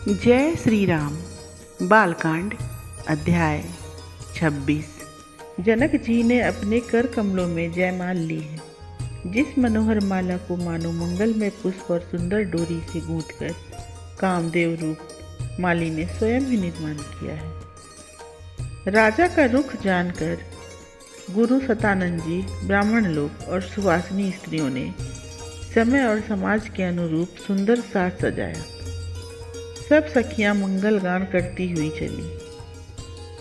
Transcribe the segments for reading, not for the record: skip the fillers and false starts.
जय श्री राम। बालकांड अध्याय 26। जनक जी ने अपने कर कमलों में जयमाल ली है। जिस मनोहर माला को मानो मंगल में पुष्प और सुंदर डोरी से गूंथकर कामदेव रूप माली ने स्वयं ही निर्माण किया है। राजा का रुख जानकर गुरु सतानंद जी, ब्राह्मण लोग और सुवासिनी स्त्रियों ने समय और समाज के अनुरूप सुंदर साज सजाया। सब सखियां मंगल गान करती हुई चली।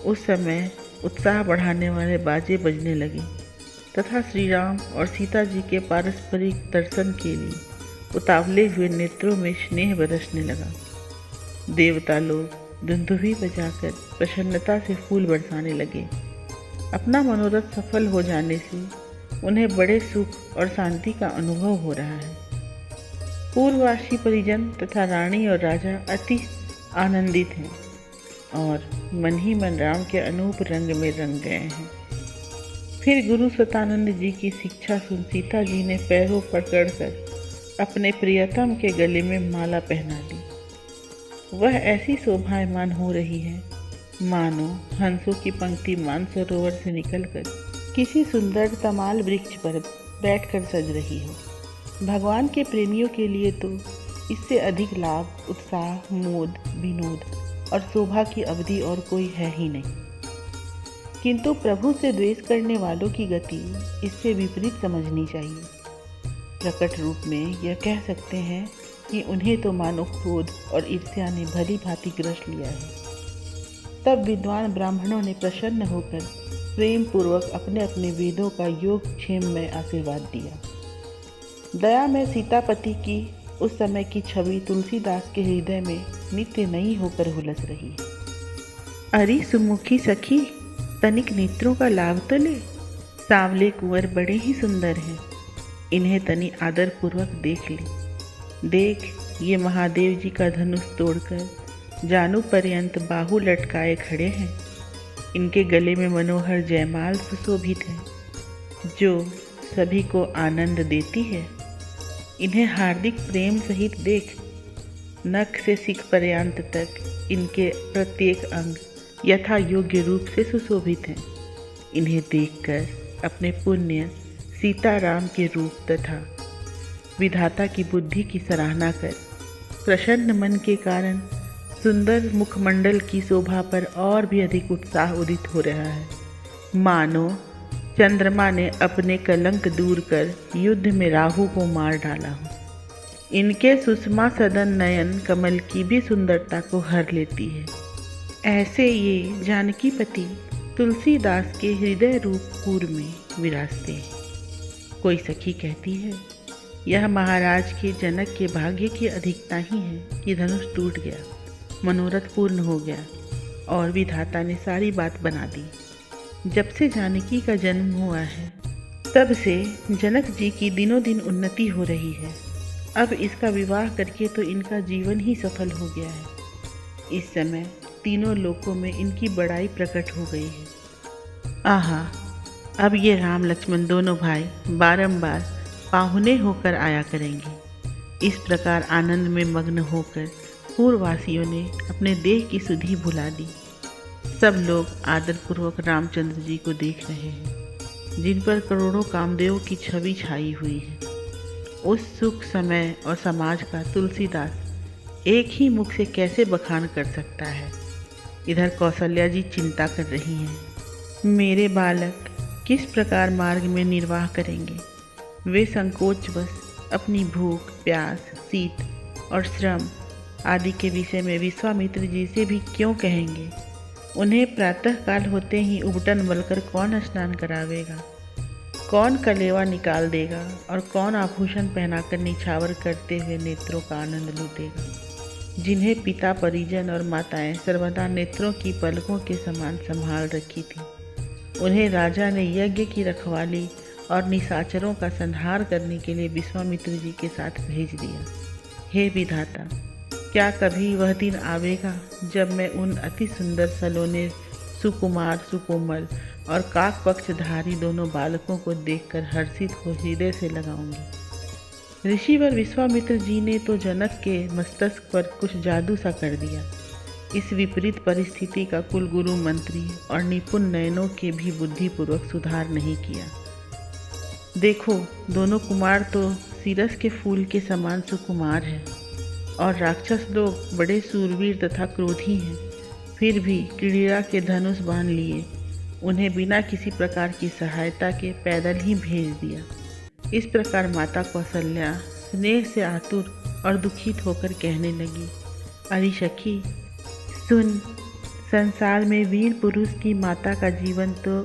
उस समय उत्साह बढ़ाने वाले बाजे बजने लगे तथा श्री राम और सीता जी के पारस्परिक दर्शन के लिए उतावले हुए नेत्रों में स्नेह बरसने लगा। देवता लोग दुंदुभी बजाकर प्रसन्नता से फूल बरसाने लगे। अपना मनोरथ सफल हो जाने से उन्हें बड़े सुख और शांति का अनुभव हो रहा है। पूर्ववासी परिजन तथा रानी और राजा अति आनंदित हैं और मन ही मन राम के अनूप रंग में रंग गए हैं। फिर गुरु सतानंद जी की शिक्षा सुन सीता जी ने पैरों पकड़कर अपने प्रियतम के गले में माला पहना ली। वह ऐसी शोभायमान हो रही है मानो हंसों की पंक्ति मानसरोवर से निकलकर किसी सुंदर तमाल वृक्ष पर बैठकर सज रही हो। भगवान के प्रेमियों के लिए तो इससे अधिक लाभ, उत्साह, मोद, विनोद और शोभा की अवधि और कोई है ही नहीं। किंतु प्रभु से द्वेष करने वालों की गति इससे विपरीत समझनी चाहिए। प्रकट रूप में यह कह सकते हैं कि उन्हें तो मानो क्रोध और ईर्ष्या ने भली भांति ग्रस लिया है। तब विद्वान ब्राह्मणों ने प्रसन्न होकर प्रेम पूर्वक अपने अपने वेदों का योग क्षेम में आशीर्वाद दिया। दया में सीतापति की उस समय की छवि तुलसीदास के हृदय में नित्य नई होकर हुलस रही है। अरे सुमुखी सखी, तनिक नेत्रों का लाभ तो ले। सांवले कुंवर बड़े ही सुंदर हैं, इन्हें तनि आदर पूर्वक देख ले। देख, ये महादेव जी का धनुष तोड़कर जानू पर्यंत बाहु लटकाए खड़े हैं। इनके गले में मनोहर जयमाल सुशोभित है जो सभी को आनंद देती है। इन्हें हार्दिक प्रेम सहित देख। नख से सिख पर्यंत तक इनके प्रत्येक अंग यथा योग्य रूप से सुशोभित हैं। इन्हें देखकर अपने पुण्य सीताराम के रूप तथा विधाता की बुद्धि की सराहना कर प्रसन्न मन के कारण सुंदर मुखमंडल की शोभा पर और भी अधिक उत्साह उदित हो रहा है। मानो चंद्रमा ने अपने कलंक दूर कर युद्ध में राहु को मार डाला हो। इनके सुषमा सदन नयन कमल की भी सुंदरता को हर लेती है। ऐसे ये जानकीपति तुलसीदास के हृदय रूप पूर में विराजते हैं। कोई सखी कहती है, यह महाराज के जनक के भाग्य की अधिकता ही है कि धनुष टूट गया, मनोरथ पूर्ण हो गया और विधाता ने सारी बात बना दी। जब से जानकी का जन्म हुआ है तब से जनक जी की दिनों दिन उन्नति हो रही है। अब इसका विवाह करके तो इनका जीवन ही सफल हो गया है। इस समय तीनों लोकों में इनकी बड़ाई प्रकट हो गई है। आहा, अब ये राम लक्ष्मण दोनों भाई बारंबार पाहुने होकर आया करेंगे। इस प्रकार आनंद में मग्न होकर पूर्ववासियों ने अपने देह की सुधि भुला दी। सब लोग आदरपूर्वक रामचंद्र जी को देख रहे हैं जिन पर करोड़ों कामदेव की छवि छाई हुई है। उस सुख समय और समाज का तुलसीदास एक ही मुख से कैसे बखान कर सकता है। इधर कौशल्या जी चिंता कर रही हैं, मेरे बालक किस प्रकार मार्ग में निर्वाह करेंगे। वे संकोचवश अपनी भूख, प्यास, शीत और श्रम आदि के विषय में विश्वामित्र जी से भी क्यों कहेंगे। उन्हें प्रातःकाल होते ही उबटन मलकर कौन स्नान करावेगा, कौन कलेवा निकाल देगा और कौन आभूषण पहनाकर निछावर करते हुए नेत्रों का आनंद लूटेगा। जिन्हें पिता, परिजन और माताएं सर्वदा नेत्रों की पलकों के समान संभाल रखी थी, उन्हें राजा ने यज्ञ की रखवाली और निशाचरों का संहार करने के लिए विश्वामित्र जी के साथ भेज दिया। हे विधाता, क्या कभी वह दिन आवेगा जब मैं उन अति सुंदर सलोने, सुकुमार, सुकोमल और काक पक्षधारी दोनों बालकों को देखकर हर्षित हो हृदय से लगाऊंगी। ऋषिवर विश्वामित्र जी ने तो जनक के मस्तक पर कुछ जादू सा कर दिया। इस विपरीत परिस्थिति का कुलगुरु मंत्री और निपुण नयनों के भी बुद्धिपूर्वक सुधार नहीं किया। देखो, दोनों कुमार तो सीरस के फूल के समान सुकुमार हैं और राक्षस लोग बड़े सूरवीर तथा क्रोधी हैं। फिर भी क्रीड़ा के धनुष बांध लिए उन्हें बिना किसी प्रकार की सहायता के पैदल ही भेज दिया। इस प्रकार माता कौशल्या स्नेह से आतुर और दुखित होकर कहने लगी, अरे सखी सुन, संसार में वीर पुरुष की माता का जीवन तो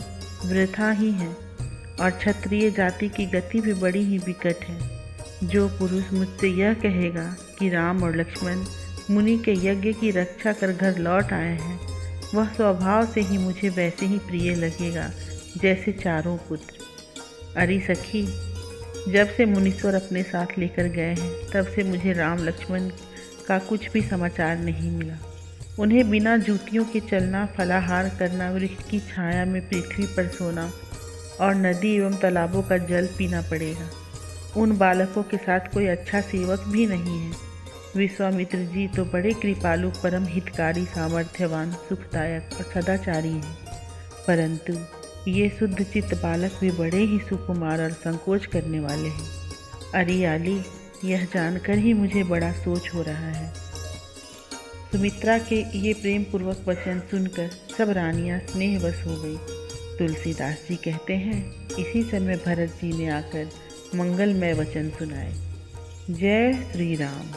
वृथा ही है और क्षत्रिय जाति की गति भी बड़ी ही विकट है। जो पुरुष मुझसे यह कहेगा कि राम और लक्ष्मण मुनि के यज्ञ की रक्षा कर घर लौट आए हैं, वह स्वभाव से ही मुझे वैसे ही प्रिय लगेगा जैसे चारों पुत्र। अरे सखी, जब से मुनीश्वर अपने साथ लेकर गए हैं तब से मुझे राम लक्ष्मण का कुछ भी समाचार नहीं मिला। उन्हें बिना जूतियों के चलना, फलाहार करना, वृक्ष की छाया में पृथ्वी पर सोना और नदी एवं तालाबों का जल पीना पड़ेगा। उन बालकों के साथ कोई अच्छा सेवक भी नहीं है। विश्वामित्र जी तो बड़े कृपालु, परम हितकारी, सामर्थ्यवान, सुखदायक और सदाचारी हैं, परंतु ये शुद्ध चित्त बालक भी बड़े ही सुकुमार और संकोच करने वाले हैं। अरे आली, यह जानकर ही मुझे बड़ा सोच हो रहा है। सुमित्रा के ये प्रेम पूर्वक वचन सुनकर सब रानियां स्नेहवश हो गई। तुलसीदास जी कहते हैं, इसी समय भरत जी ने आकर मंगलमय वचन सुनाए। जय श्री राम।